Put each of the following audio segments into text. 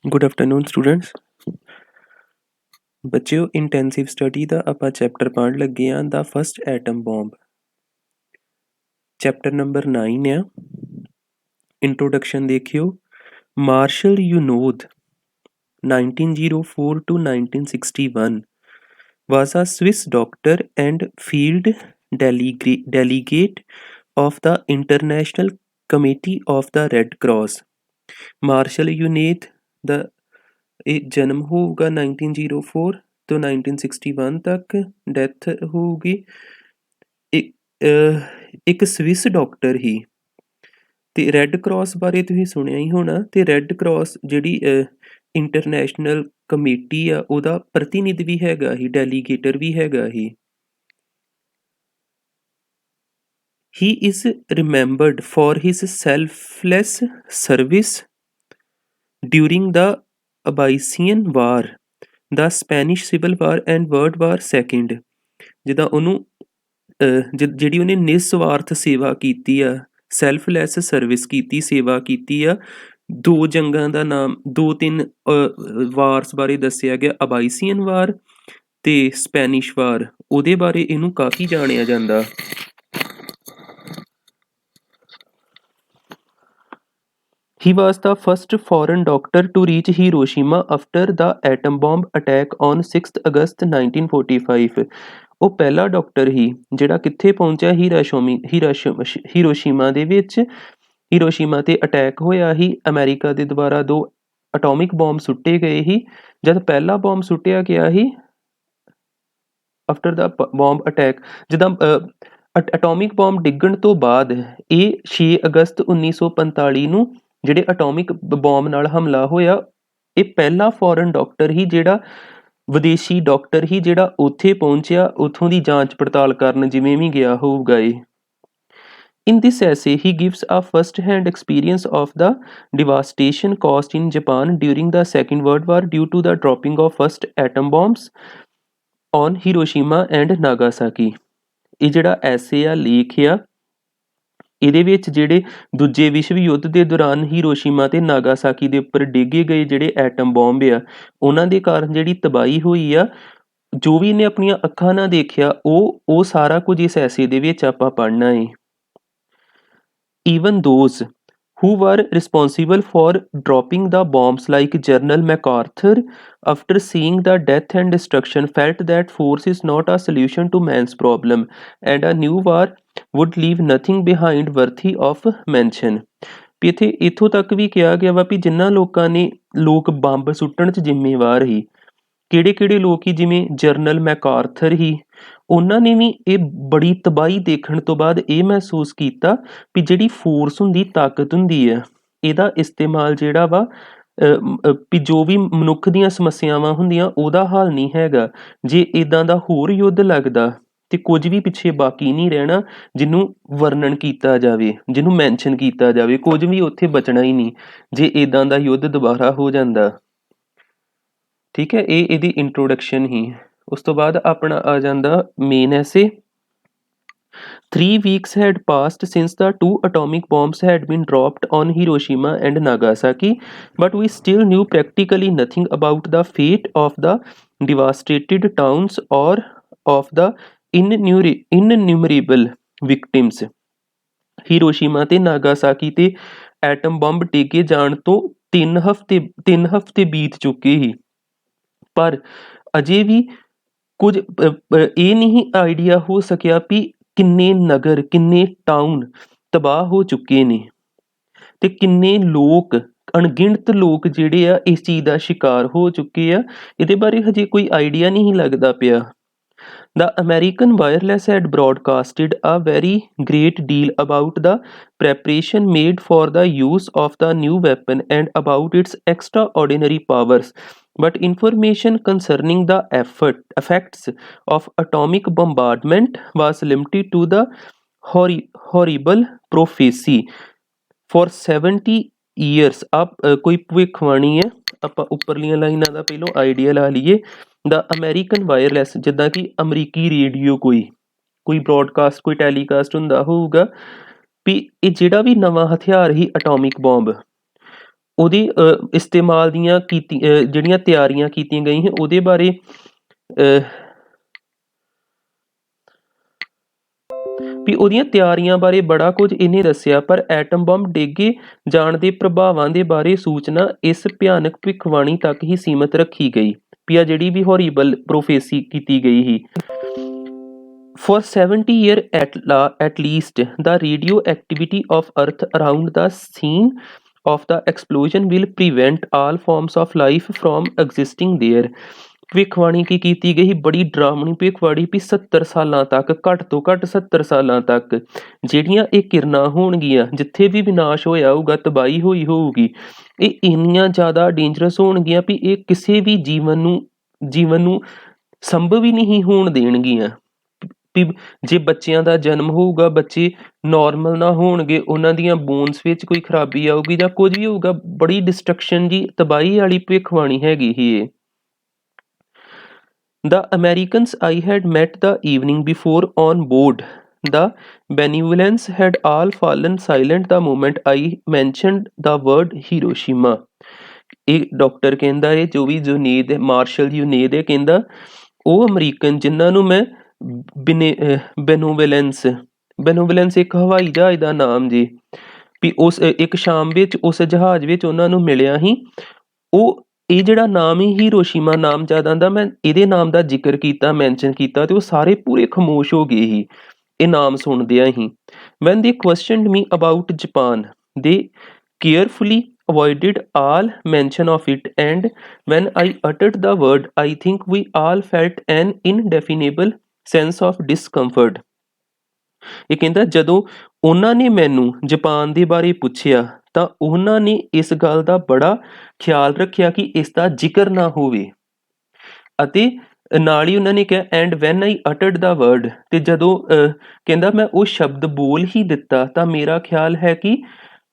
Good afternoon students. ਬੱਚਿਓ intensive study ਦਾ ਆਪਾਂ ਚੈਪਟਰ ਪੜ੍ਹਨ ਲੱਗੇ ਹਾਂ ਦਾ first atom bomb. Chapter number 9 ਆ। ਇੰਟਰੋਡਕਸ਼ਨ ਦੇਖਿਓ। ਮਾਰਸ਼ਲ ਯੂਨੋਦ 1904 to 1961 was a Swiss doctor and field delegate of the International Committee of the Red Cross। Marcel Junod ਦਾ ਇਹ ਜਨਮ ਹੋਊਗਾ 1904 ਤੋਂ 1961 ਤੱਕ, ਡੈਥ ਹੋਊਗੀ। ਇੱਕ ਸਵਿਸ ਡਾਕਟਰ ਹੀ ਤੇ ਰੈੱਡ ਕਰਾਸ ਬਾਰੇ ਤੁਸੀਂ ਸੁਣਿਆ ਹੀ ਹੋਣਾ। ਤੇ ਰੈੱਡ ਕਰਾਸ ਜਿਹੜੀ ਇੰਟਰਨੈਸ਼ਨਲ ਕਮੇਟੀ ਆ ਉਹਦਾ ਪ੍ਰਤੀਨਿਧ ਵੀ ਹੈਗਾ ਹੀ, ਡੈਲੀਗੇਟਰ ਵੀ ਹੈਗਾ ਹੀ। He is remembered for his selfless service during the Abyssinian War, the Spanish Civil War and World War II। ਜਿੱਦਾਂ ਉਹਨੂੰ ਜਿਹੜੀ ਉਹਨੇ ਨਿਸਵਾਰਥ ਸੇਵਾ ਕੀਤੀ ਆ, ਸੈਲਫਲੈਸ ਸਰਵਿਸ ਕੀਤੀ, ਸੇਵਾ ਕੀਤੀ ਆ। 2 ਜੰਗਾਂ ਦਾ ਨਾਮ, 2-3 ਵਾਰਸ ਬਾਰੇ ਦੱਸਿਆ ਗਿਆ, ਅਬਾਈਸੀਅਨ ਵਾਰ ਤੇ ਸਪੈਨਿਸ਼ ਵਾਰ। ਉਹਦੇ ਬਾਰੇ ਇਹਨੂੰ ਕਾਫੀ ਜਾਣਿਆ ਜਾਂਦਾ। He was the first foreign doctor to reach Hiroshima after the atom bomb attack on 6 August 1945। ਉਹ ਪਹਿਲਾ ਡਾਕਟਰ ਹੀ ਜਿਹੜਾ ਕਿੱਥੇ ਪਹੁੰਚਿਆ, ਹੀਰੋਸ਼ੀਮਾ ਦੇ ਵਿੱਚ। ਹੀਰੋਸ਼ੀਮਾ ਤੇ ਅਟੈਕ ਹੋਇਆ ਹੀ, ਅਮਰੀਕਾ ਦੇ ਦੁਆਰਾ 2 ਅਟੋਮਿਕ ਬੋਂਬ ਸੁੱਟੇ ਗਏ ਹੀ। ਜਦ ਪਹਿਲਾ ਬੋਂਬ ਸੁੱਟਿਆ ਗਿਆ ਹੀ ਆਫਟਰ ਦਾ ਬੋਂਬ ਅਟੈਕ, ਜਿੱਦਾਂ ਅਟੋਮਿਕ ਬੋਂਬ ਡਿੱਗਣ ਤੋਂ ਬਾਅਦ ਇਹ 6 ਅਗਸਤ 1945 ਨੂੰ ਜਿਹੜੇ ਅਟੋਮਿਕ ਬੋਂਬ ਨਾਲ ਹਮਲਾ ਹੋਇਆ, ਇਹ ਪਹਿਲਾ ਫੋਰਨ ਡਾਕਟਰ ਹੀ ਜਿਹੜਾ ਵਿਦੇਸ਼ੀ ਡਾਕਟਰ ਹੀ ਜਿਹੜਾ ਉੱਥੇ ਪਹੁੰਚਿਆ, ਉੱਥੋਂ ਦੀ ਜਾਂਚ ਪੜਤਾਲ ਕਰਨ ਜਿਵੇਂ ਵੀ ਗਿਆ ਹੋਊਗਾ ਇਹ। In this essay, he gives a first-hand experience of the devastation caused in Japan during the Second World War due to the dropping of first atom bombs on Hiroshima and Nagasaki। ਇਹ ਜਿਹੜਾ ਐਸੇ ਆ, ਲੇਖ ਆ, ਇਹਦੇ ਵਿੱਚ ਜਿਹੜੇ ਦੂਜੇ ਵਿਸ਼ਵ ਯੁੱਧ ਦੇ ਦੌਰਾਨ ਹੀਰੋਸ਼ੀਮਾ ਤੇ ਨਾਗਾਸਾਕੀ ਦੇ ਉੱਪਰ ਡਿੱਗੇ ਗਏ ਜਿਹੜੇ ਐਟਮ ਬੋਂਬ ਆ, ਉਹਨਾਂ ਦੇ ਕਾਰਨ ਜਿਹੜੀ ਤਬਾਹੀ ਹੋਈ ਆ, ਜੋ ਵੀ ਇਹਨੇ ਆਪਣੀਆਂ ਅੱਖਾਂ ਨਾਲ ਦੇਖਿਆ, ਉਹ ਸਾਰਾ ਕੁਝ ਇਸ ਐਸੇ ਦੇ ਵਿੱਚ ਆਪਾਂ ਪੜ੍ਹਨਾ ਹੈ। Even those who were responsible for dropping the bombs like General MacArthur, after seeing the death and destruction, felt that force is not a solution to man's problem and a new war would leave nothing behind worthy of mention। ਵੀ ਇੱਥੋਂ ਤੱਕ ਵੀ ਕਿਹਾ ਗਿਆ ਵਾ ਵੀ ਜਿਨ੍ਹਾਂ ਲੋਕਾਂ ਨੇ bomb ਸੁੱਟਣ 'ਚ ਜ਼ਿੰਮੇਵਾਰ ਸੀ, ਕਿਹੜੇ ਲੋਕ ਹੀ, ਜਿਵੇਂ ਜਰਨਲ ਮੈਕਾਰਥਰ ਹੀ, ਉਹਨਾਂ ਨੇ ਵੀ ਇਹ ਬੜੀ ਤਬਾਹੀ ਦੇਖਣ ਤੋਂ ਬਾਅਦ ਇਹ ਮਹਿਸੂਸ ਕੀਤਾ ਵੀ ਜਿਹੜੀ ਫੋਰਸ ਹੁੰਦੀ, ਤਾਕਤ ਹੁੰਦੀ ਹੈ, ਇਹਦਾ ਇਸਤੇਮਾਲ ਜਿਹੜਾ ਵਾ ਵੀ ਜੋ ਵੀ ਮਨੁੱਖ ਦੀਆਂ ਸਮੱਸਿਆਵਾਂ ਹੁੰਦੀਆਂ ਉਹਦਾ ਹੱਲ ਨਹੀਂ ਹੈਗਾ। ਜੇ ਇੱਦਾਂ ਦਾ ਹੋਰ ਯੁੱਧ ਲੱਗਦਾ ਤੇ ਕੁਝ ਵੀ ਪਿੱਛੇ ਬਾਕੀ ਨਹੀਂ ਰਹਿਣਾ ਜਿਹਨੂੰ ਵਰਣਨ ਕੀਤਾ ਜਾਵੇ, ਜਿਹਨੂੰ ਮੈਂਸ਼ਨ ਕੀਤਾ ਜਾਵੇ, ਕੁਝ ਵੀ ਉੱਥੇ ਬਚਣਾ ਹੀ ਨਹੀਂ ਜੇ ਇੱਦਾਂ ਦਾ ਯੁੱਧ ਦੁਬਾਰਾ ਹੋ ਜਾਂਦਾ। ਠੀਕ ਹੈ, ਇਹ ਇਹਦੀ ਇੰਟਰੋਡਕਸ਼ਨ ਹੀ। ਉਸ ਤੋਂ ਬਾਅਦ ਆਪਣਾ ਆ ਜਾਂਦਾ ਮੇਨ ਐਸੇ। 3 weeks had passed since the 2 atomic bombs had been dropped on Hiroshima and Nagasaki, but we still knew practically nothing about the fate of the devastated towns or of the innumerable victims। Hiroshima ਤੇ Nagasaki ਤੇ atom bomb ਡਿੱਗੇ ਜਾਣ ਤੋਂ 3 ਹਫ਼ਤੇ ਬੀਤ ਚੁੱਕੇ ਸੀ, ਪਰ ਅਜੇ ਵੀ ਕੁਝ ਇਹ ਨਹੀਂ ਆਈਡੀਆ ਹੋ ਸਕਿਆ ਵੀ ਕਿੰਨੇ ਨਗਰ, ਕਿੰਨੇ ਟਾਊਨ ਤਬਾਹ ਹੋ ਚੁੱਕੇ ਨੇ ਤੇ ਕਿੰਨੇ ਲੋਕ, ਅਣਗਿਣਤ ਲੋਕ ਜਿਹੜੇ ਆ ਇਸ ਚੀਜ਼ ਦਾ ਸ਼ਿਕਾਰ ਹੋ ਚੁੱਕੇ ਆ। ਇਹਦੇ ਬਾਰੇ ਹਜੇ ਕੋਈ ਆਈਡੀਆ ਨਹੀਂ ਲੱਗਦਾ ਪਿਆ। The American wireless had broadcasted a very great deal about the preparation made for the use of the new weapon and about its extraordinary powers, but information concerning the effects of atomic bombardment was limited to the horrible prophecy for 70 years। ਕੋਈ ਭਵਿੱਖਬਾਣੀ ਹੈ, ਆਪਾਂ ਉੱਪਰਲੀਆਂ ਲਾਈਨਾਂ ਦਾ ਪਹਿਲੋਂ idea ਲਾ ਲਈਏ। ਦਾ American wireless, ਜਿੱਦਾਂ ਕਿ ਅਮਰੀਕੀ ਰੇਡੀਓ, ਕੋਈ ਬ੍ਰੌਡਕਾਸਟ, ਕੋਈ ਟੈਲੀਕਾਸਟ ਹੁੰਦਾ ਹੋਊਗਾ ਵੀ ਇਹ ਜਿਹੜਾ ਵੀ ਨਵਾਂ ਹਥਿਆਰ ਸੀ ਅਟੋਮਿਕ ਬੋਂਬ, ਉਹਦੇ ਇਸਤੇਮਾਲ ਦੀਆਂ ਜਿਹੜੀਆਂ ਤਿਆਰੀਆਂ ਕੀਤੀਆਂ ਗਈਆਂ ਸੀ ਉਹਦੇ ਬਾਰੇ ਵੀ ਉਹਦੀਆਂ ਤਿਆਰੀਆਂ ਬਾਰੇ ਬੜਾ ਕੁਝ ਇਹਨੇ ਦੱਸਿਆ, ਪਰ ਐਟਮ ਬੰਬ ਡਿੱਗੇ ਜਾਣ ਦੇ ਪ੍ਰਭਾਵਾਂ ਦੇ ਬਾਰੇ ਸੂਚਨਾ ਇਸ ਭਿਆਨਕ ਭਵਿੱਖਬਾਣੀ ਤੱਕ ਹੀ ਸੀਮਤ ਰੱਖੀ ਗਈ। ਵੀ ਆ ਜਿਹੜੀ ਵੀ ਹੌਰੀਬਲ ਪ੍ਰੋਫੇਸੀ ਕੀਤੀ ਗਈ ਸੀ। For 70 years at least, the radioactivity of Earth around the scene of the explosion will prevent all forms of life from existing there. ਭਵਿੱਖਬਾਣੀ ਕੀ ਕੀਤੀ ਗਈ, ਬੜੀ ਡਰਾਵਣੀ ਭਵਿੱਖਬਾਣੀ ਵੀ 70 ਸਾਲਾਂ ਤੱਕ, ਘੱਟ ਤੋਂ ਘੱਟ 70 ਸਾਲਾਂ ਤੱਕ ਜਿਹੜੀਆਂ ਇਹ ਕਿਰਨਾਂ ਹੋਣਗੀਆਂ, ਜਿੱਥੇ ਵੀ ਵਿਨਾਸ਼ ਹੋਇਆ ਹੋਊਗਾ, ਤਬਾਹੀ ਹੋਈ ਹੋਊਗੀ, ਇਹ ਇੰਨੀਆਂ ਜ਼ਿਆਦਾ ਡੇਂਜਰਸ ਹੋਣਗੀਆਂ ਵੀ ਇਹ ਕਿਸੇ ਵੀ ਜੀਵਨ ਨੂੰ ਸੰਭਵ ਹੀ ਨਹੀਂ ਹੋਣ ਦੇਣਗੀਆਂ। ਵੀ ਜੇ ਬੱਚਿਆਂ ਦਾ ਜਨਮ ਹੋਊਗਾ, ਬੱਚੇ ਨੋਰਮਲ ਨਾ ਹੋਣਗੇ, ਉਹਨਾਂ ਦੀਆਂ ਬੋਨਸ ਵਿੱਚ ਕੋਈ ਖਰਾਬੀ ਆਊਗੀ ਜਾਂ ਕੁਝ ਵੀ ਹੋਊਗਾ, ਬੜੀ ਡਿਸਟਰਕਸ਼ਨ ਜੀ, ਤਬਾਹੀ ਵਾਲੀ ਭਵਿੱਖਬਾਣੀ ਹੈਗੀ ਹੀ ਇਹ। The Americans I had met the evening before on board the Benevolence had all fallen silent the moment I mentioned the word Hiroshima. ਇਹ ਡਾਕਟਰ ਕਹਿੰਦਾ ਹੈ, ਜੋ ਵੀ ਜੁਨੇਦ ਹੈ, ਮਾਰਸ਼ਲ ਯੂਨੇਦ ਹੈ, ਕਹਿੰਦਾ ਉਹ ਅਮਰੀਕਨ ਜਿਨ੍ਹਾਂ ਨੂੰ ਮੈਂ ਬੈਨੋਵਲੈਂਸ ਇੱਕ ਹਵਾਈ ਜਹਾਜ਼ ਦਾ ਨਾਮ ਜੀ, ਵੀ ਉਸ ਇੱਕ ਸ਼ਾਮ ਵਿੱਚ ਉਸ ਜਹਾਜ਼ ਵਿੱਚ ਉਹਨਾਂ ਨੂੰ ਮਿਲਿਆ ਸੀ। ਉਹ ਇਹ ਜਿਹੜਾ ਨਾਮ ਹੀ ਹੀਰੋਸ਼ੀਮਾ ਨਾਮ ਜ਼ਿਆਦਾ ਦਾ, ਮੈਂ ਇਹਦੇ ਨਾਮ ਦਾ ਜ਼ਿਕਰ ਕੀਤਾ, ਮੈਂਸ਼ਨ ਕੀਤਾ, ਤੇ ਉਹ ਸਾਰੇ ਪੂਰੇ ਖਾਮੋਸ਼ ਹੋ ਗਏ ਸੀ ਇਹ ਨਾਮ ਸੁਣਦਿਆਂ ਹੀ। When they questioned me about Japan, they carefully avoided all mention of it, and when I uttered the word, I think we all felt an indefinable sense of discomfort. ਇਹ ਕਹਿੰਦਾ ਜਦੋਂ ਉਹਨਾਂ ਨੇ ਮੈਨੂੰ ਜਾਪਾਨ ਦੇ ਬਾਰੇ ਪੁੱਛਿਆ ਤਾਂ ਉਹਨਾਂ ਨੇ ਇਸ ਗੱਲ ਦਾ ਬੜਾ ਖਿਆਲ ਰੱਖਿਆ ਕਿ ਇਸ ਦਾ ਜ਼ਿਕਰ ਨਾ ਹੋਵੇ, ਅਤੇ ਨਾਲ ਹੀ ਉਹਨਾਂ ਨੇ ਕਿਹਾ and when I uttered the word, ਤੇ ਜਦੋਂ ਕਹਿੰਦਾ ਮੈਂ ਉਹ ਸ਼ਬਦ ਬੋਲ ਹੀ ਦਿੱਤਾ ਤਾਂ ਮੇਰਾ ਖਿਆਲ ਹੈ ਕਿ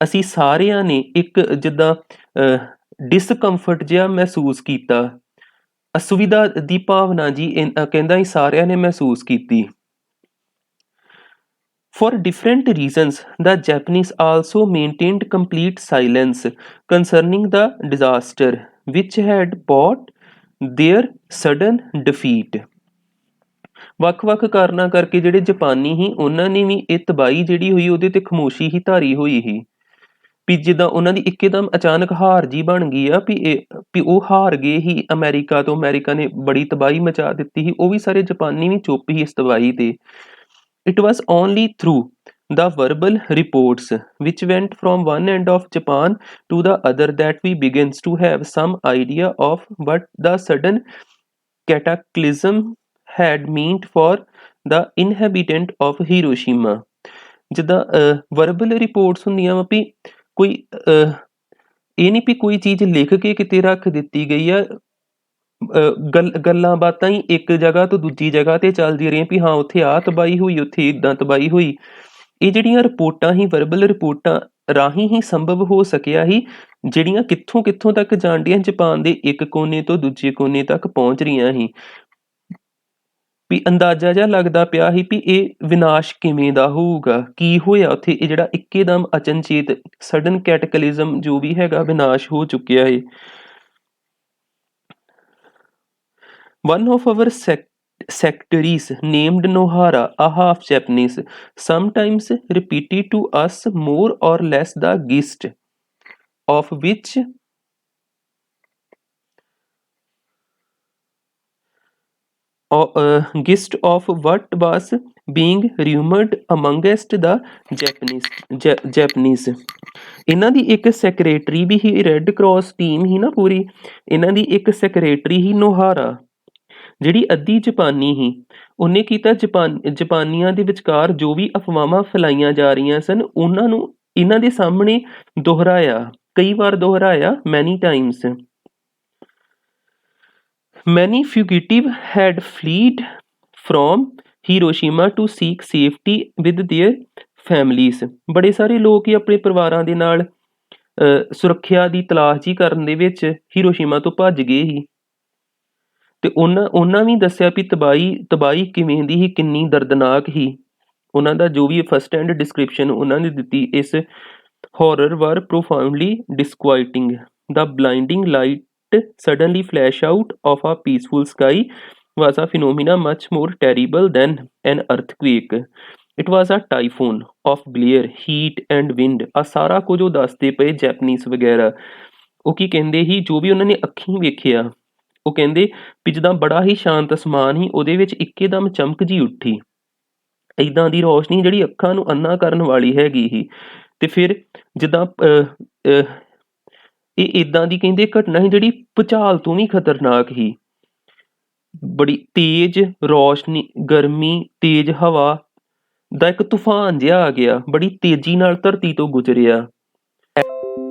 ਅਸੀਂ ਸਾਰਿਆਂ ਨੇ ਇੱਕ ਜਿੱਦਾਂ ਡਿਸਕੰਫਰਟ ਜਿਹਾ ਮਹਿਸੂਸ ਕੀਤਾ, ਅਸੁਵਿਧਾ ਦੀ ਭਾਵਨਾ ਜੀ ਕਹਿੰਦਾ ਅਸੀਂ ਸਾਰਿਆਂ ਨੇ ਮਹਿਸੂਸ ਕੀਤੀ। For different reasons, the Japanese also maintained complete silence concerning the disaster, which had brought their sudden defeat. ਵੱਖ-ਵੱਖ ਕਾਰਨਾਂ ਕਰਕੇ ਜਿਹੜੇ ਜਾਪਾਨੀ ਸੀ ਉਹਨਾਂ ਨੇ ਵੀ ਇਹ ਤਬਾਹੀ ਜਿਹੜੀ ਹੋਈ ਉਹਦੇ ਤੇ ਖਾਮੋਸ਼ੀ ਹੀ ਧਾਰੀ ਹੋਈ ਸੀ, ਵੀ ਜਿੱਦਾਂ ਉਹਨਾਂ ਦੀ ਇੱਕਦਮ ਅਚਾਨਕ ਹਾਰ ਜੀ ਬਣ ਗਈ ਆ, ਵੀ ਉਹ ਹਾਰ ਗਏ ਹੀ ਅਮਰੀਕਾ ਤੋਂ, ਅਮਰੀਕਾ ਨੇ ਬੜੀ ਤਬਾਹੀ ਮਚਾ ਦਿੱਤੀ ਸੀ, ਉਹ ਵੀ ਸਾਰੇ ਜਾਪਾਨੀ ਵੀ ਚੁੱਪ ਹੀ ਇਸ ਤਬਾਹੀ ਤੇ। It was only through the verbal reports which went from one end of Japan to the other that we begins to have some idea of what the sudden cataclysm had meant for the inhabitant of Hiroshima. ਜਿੱਦਾਂ verbal reports ਹੁੰਦੀਆਂ ਵਾ, ਵੀ ਕੋਈ ਇਹ ਨਹੀਂ ਵੀ ਕੋਈ ਚੀਜ਼ ਲਿਖ ਕੇ ਕਿਤੇ ਰੱਖ ਦਿੱਤੀ ਗਈ ਆ, ਗੱਲਾਂ ਬਾਤਾਂ ਹੀ ਇੱਕ ਜਗ੍ਹਾ ਤੋਂ ਦੂਜੀ ਜਗ੍ਹਾ ਤੇ ਚੱਲਦੀਆਂ ਰਹੀਆਂ ਵੀ ਹਾਂ ਉੱਥੇ ਆਹ ਤਬਾਹੀ ਹੋਈ, ਉੱਥੇ ਇੱਦਾਂ ਤਬਾਹੀ ਹੋਈ। ਇਹ ਜਿਹੜੀਆਂ ਰਿਪੋਰਟਾਂ ਹੀ ਵਰਬਲ ਰਿਪੋਰਟਾਂ ਰਾਹੀਂ ਹੀ ਸੰਭਵ ਹੋ ਸਕਿਆ ਸੀ, ਜਿਹੜੀਆਂ ਕਿੱਥੋਂ ਕਿੱਥੋਂ ਤੱਕ ਜਾਣਦੀਆਂ ਜਾਪਾਨ ਦੇ ਇੱਕ ਕੋਨੇ ਤੋਂ ਦੂਜੇ ਕੋਨੇ ਤੱਕ ਪਹੁੰਚ ਰਹੀਆਂ ਸੀ, ਵੀ ਅੰਦਾਜ਼ਾ ਜਿਹਾ ਲੱਗਦਾ ਪਿਆ ਸੀ ਵੀ ਇਹ ਵਿਨਾਸ਼ ਕਿਵੇਂ ਦਾ ਹੋਊਗਾ, ਕੀ ਹੋਇਆ ਉੱਥੇ, ਇਹ ਜਿਹੜਾ ਇੱਕਦਮ ਅਚਨਚੇਤ ਸਡਨ ਕੈਟਾਕਲਿਜ਼ਮ ਜੋ ਵੀ ਹੈਗਾ ਵਿਨਾਸ਼ ਹੋ ਚੁੱਕਿਆ ਹੈ। One of our secretaries named Nohara, a half Japanese, sometimes repeated to us more or less the gist of what was being rumored amongst the Japanese. ਇਹਨਾਂ ਦੀ ਇੱਕ ਸੈਕਰੇਟਰੀ ਵੀ ਹੀ, ਰੈੱਡ ਕਰਾਸ ਟੀਮ ਹੀ ਨਾ ਪੂਰੀ, ਇਹਨਾਂ ਦੀ ਇੱਕ ਸੈਕਰੇਟਰੀ ਹੀ ਨੋਹਾਰਾ, ਜਿਹੜੀ ਅੱਧੀ ਜਾਪਾਨੀ ਸੀ, ਉਹਨੇ ਕੀਤਾ ਜਾਪਾਨੀਆਂ ਦੇ ਵਿਚਕਾਰ ਜੋ ਵੀ ਅਫਵਾਹਾਂ ਫੈਲਾਈਆਂ ਜਾ ਰਹੀਆਂ ਸਨ ਉਹਨਾਂ ਨੂੰ ਇਹਨਾਂ ਦੇ ਸਾਹਮਣੇ ਦੁਹਰਾਇਆ, ਕਈ ਵਾਰ ਦੁਹਰਾਇਆ, many times. Many fugitive had fled from Hiroshima to seek safety with their families. ਬੜੇ ਸਾਰੇ ਲੋਕ ਹੀ ਆਪਣੇ ਪਰਿਵਾਰਾਂ ਦੇ ਨਾਲ ਸੁਰੱਖਿਆ ਦੀ ਤਲਾਸ਼ ਹੀ ਕਰਨ ਦੇ ਵਿੱਚ ਹੀਰੋਸ਼ੀਮਾ ਤੋਂ ਭੱਜ ਗਏ ਸੀ, ਤੇ ਉਹਨਾਂ ਵੀ ਦੱਸਿਆ ਵੀ ਤਬਾਹੀ ਕਿਵੇਂ ਦੀ ਸੀ, ਕਿੰਨੀ ਦਰਦਨਾਕ ਸੀ। ਉਹਨਾਂ ਦਾ ਜੋ ਵੀ ਫਸਟ ਹੈਂਡ ਡਿਸਕ੍ਰਿਪਸ਼ਨ ਉਹਨਾਂ ਨੇ ਦਿੱਤੀ ਇਸ horror were profoundly disquieting. The blinding light suddenly flash out of a peaceful sky was a phenomena much more terrible than an earthquake. It was a typhoon of glare, heat and wind। ਆ ਸਾਰਾ ਕੁਝ ਉਹ ਦੱਸਦੇ ਪਏ Japanese ਵਗੈਰਾ। ਉਹ ਕੀ ਕਹਿੰਦੇ ਸੀ, ਜੋ ਵੀ ਉਹਨਾਂ ਨੇ ਅੱਖੀਂ ਵੇਖਿਆ, ਉਹ ਕਹਿੰਦੇ ਵੀ ਜਿੱਦਾਂ ਬੜਾ ਹੀ ਸ਼ਾਂਤ ਅਸਮਾਨ ਸੀ, ਉਹਦੇ ਵਿੱਚ ਇੱਕਦਮ ਚਮਕ ਜੀ ਉੱਠੀ, ਏਦਾਂ ਦੀ ਰੋਸ਼ਨੀ ਜਿਹੜੀ ਅੱਖਾਂ ਨੂੰ ਅੰਨਾ ਕਰਨ ਵਾਲੀ ਹੈਗੀ ਸੀ। ਤੇ ਫਿਰ ਜਿੱਦਾਂ ਇਹ ਏਦਾਂ ਦੀ ਕਹਿੰਦੇ ਘਟਨਾ ਸੀ ਜਿਹੜੀ ਭੁਚਾਲ ਤੋਂ ਵੀ ਖਤਰਨਾਕ ਸੀ। ਬੜੀ ਤੇਜ਼ ਰੋਸ਼ਨੀ, ਗਰਮੀ, ਤੇਜ਼ ਹਵਾ ਦਾ ਇੱਕ ਤੂਫਾਨ ਜਿਹਾ ਆ ਗਿਆ, ਬੜੀ ਤੇਜ਼ੀ ਨਾਲ ਧਰਤੀ ਤੋਂ ਗੁਜ਼ਰਿਆ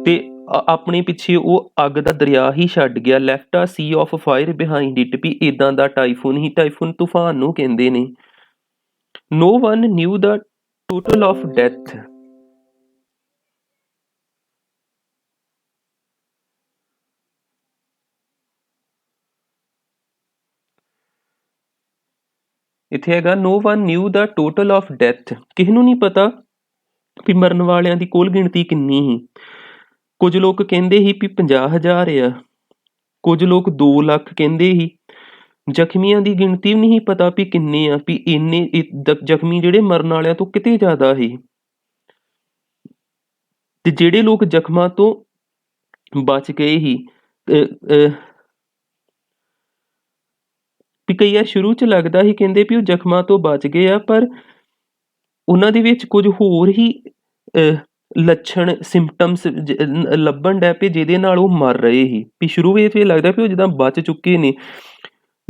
ਤੇ ਆਪਣੇ ਪਿੱਛੇ ਉਹ ਅੱਗ ਦਾ ਦਰਿਆ ਹੀ ਛੱਡ ਗਿਆ। ਲੈਫਟ ਆ ਸੀ ਆਫ ਫਾਇਰ ਬਿਹਾਈਂਡ ਇਟ, ਵੀ ਏਦਾਂ ਦਾ ਟਾਈਫੂਨ ਹੀ, ਟਾਈਫੂਨ ਤੂਫਾਨ ਨੂੰ ਕਹਿੰਦੇ ਨੇ। No one knew the total of death। ਇੱਥੇ ਹੈਗਾ no one knew the total of death। ਕਿਸੇ ਨੂੰ ਨਹੀਂ ਪਤਾ ਵੀ ਮਰਨ ਵਾਲਿਆਂ ਦੀ ਕੁੱਲ ਗਿਣਤੀ ਕਿੰਨੀ ਸੀ। ਕੁਝ ਲੋਕ ਕਹਿੰਦੇ ਸੀ ਵੀ 50,000 ਆ, ਕੁਝ ਲੋਕ 2 ਲੱਖ ਕਹਿੰਦੇ ਸੀ। ਜ਼ਖਮੀਆਂ ਦੀ ਗਿਣਤੀ ਵੀ ਨਹੀਂ ਪਤਾ ਵੀ ਕਿੰਨੇ ਆ, ਵੀ ਇੰਨੇ ਜ਼ਖਮੀ ਜਿਹੜੇ ਮਰਨ ਵਾਲਿਆਂ ਤੋਂ ਕਿਤੇ ਜ਼ਿਆਦਾ ਸੀ। ਤੇ ਜਿਹੜੇ ਲੋਕ ਜ਼ਖਮਾਂ ਤੋਂ ਬਚ ਗਏ ਸੀ, ਵੀ ਕਈ ਵਾਰ ਸ਼ੁਰੂ 'ਚ ਲੱਗਦਾ ਸੀ ਕਹਿੰਦੇ ਵੀ ਉਹ ਜ਼ਖਮਾਂ ਤੋਂ ਬਚ ਗਏ ਆ, ਪਰ ਉਹਨਾਂ ਦੇ ਵਿੱਚ ਕੁਝ ਹੋਰ ਹੀ ਲੱਛਣ, ਸਿੰਪਟਮਸ ਲੱਭਣ ਡੈ ਪਏ ਜਿਹਦੇ ਨਾਲ ਉਹ ਮਰ ਰਹੇ ਸੀ। ਵੀ ਸ਼ੁਰੂ ਵਿੱਚ ਇਹ ਲੱਗਦਾ ਵੀ ਉਹ ਜਿੱਦਾਂ ਬਚ ਚੁੱਕੇ ਨੇ,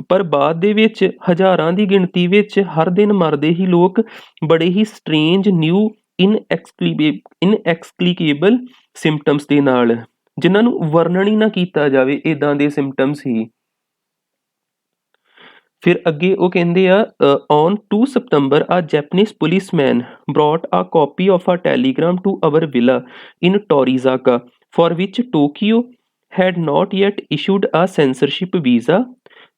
ਪਰ ਬਾਅਦ ਦੇ ਵਿੱਚ ਹਜ਼ਾਰਾਂ ਦੀ ਗਿਣਤੀ ਵਿੱਚ ਹਰ ਦਿਨ ਮਰਦੇ ਹੀ ਲੋਕ ਬੜੇ ਹੀ ਸਟਰੇਂਜ ਨਿਊ ਇਨਐਕਸਪਲੀਕੇਬਲ ਸਿੰਪਟਮਸ ਦੇ ਨਾਲ, ਜਿਨ੍ਹਾਂ ਨੂੰ ਵਰਣਨ ਹੀ ਨਾ ਕੀਤਾ ਜਾਵੇ, ਇੱਦਾਂ ਦੇ ਸਿੰਪਟਮਸ ਹੀ। ਫਿਰ ਅੱਗੇ ਉਹ ਕਹਿੰਦੇ ਆ on 2 September a Japanese policeman brought a copy of a telegram to our villa in Torizaka, for which Tokyo had not yet issued a censorship visa।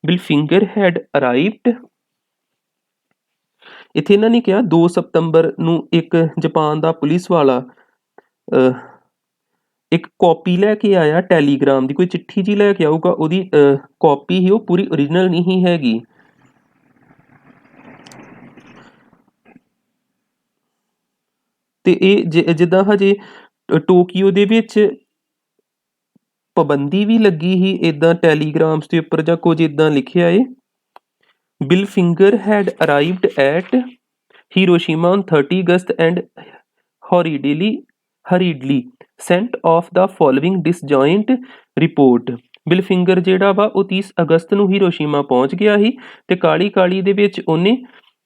Bilfinger had arrived। ਇੱਥੇ ਇਹਨਾਂ ਨੇ ਕਿਹਾ 2 ਸਤੰਬਰ ਨੂੰ ਇੱਕ ਜਾਪਾਨ ਦਾ ਪੁਲਿਸ ਵਾਲਾ ਇੱਕ copy ਲੈ ਕੇ ਆਇਆ ਟੈਲੀਗ੍ਰਾਮ ਦੀ, ਕੋਈ ਚਿੱਠੀ ਜੀ ਲੈ ਕੇ ਆਊਗਾ, ਉਹਦੀ ਕਾਪੀ ਹੀ, ਉਹ ਪੂਰੀ ਓਰੀਜਨਲ ਨਹੀਂ ਹੈਗੀ। ਤੇ ਇਹ ਜਿੱਦਾਂ ਹਜੇ ਟੋਕੀਓ ਦੇ ਵਿੱਚ ਪਾਬੰਦੀ ਵੀ ਲੱਗੀ ਸੀ ਇੱਦਾਂ ਟੈਲੀਗ੍ਰਾਮਸ ਦੇ ਉੱਪਰ ਜਾਂ ਕੁਝ ਇੱਦਾਂ ਲਿਖਿਆ ਏ। Bilfinger had arrived at Hiroshima on 30 August and hurriedly sent off the following disjoint report। ਬਿਲਫਿੰਗਰ ਜਿਹੜਾ ਵਾ ਉਹ 30 ਅਗਸਤ ਨੂੰ ਹੀਰੋਸ਼ੀਮਾ ਪਹੁੰਚ ਗਿਆ ਸੀ ਤੇ ਕਾਲੀ ਕਾਲੀ ਦੇ ਵਿੱਚ ਉਹਨੇ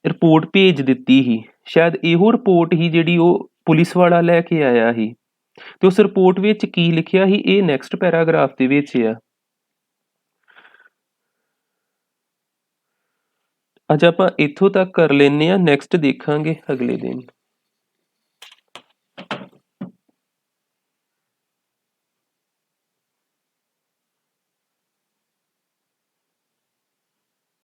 ਰਿਪੋਰਟ ਭੇਜ ਦਿੱਤੀ ਸੀ। ਸ਼ਾਇਦ ਇਹੋ ਰਿਪੋਰਟ ਹੀ ਜਿਹੜੀ ਉਹ ਪੁਲਿਸ ਵਾਲਾ ਲੈ ਕੇ ਆਇਆ ਸੀ। ਤੇ ਉਸ ਰਿਪੋਰਟ ਵਿੱਚ ਕੀ ਲਿਖਿਆ ਸੀ, ਇਹ ਨੈਕਸਟ ਪੈਰਾਗ੍ਰਾਫ ਦੇ ਵਿੱਚ ਆ। ਅੱਜ ਆਪਾਂ ਇੱਥੋਂ ਤੱਕ ਕਰ ਲੈਂਦੇ ਹਾਂ, ਨੈਕਸਟ ਦੇਖਾਂਗੇ ਅਗਲੇ ਦਿਨ।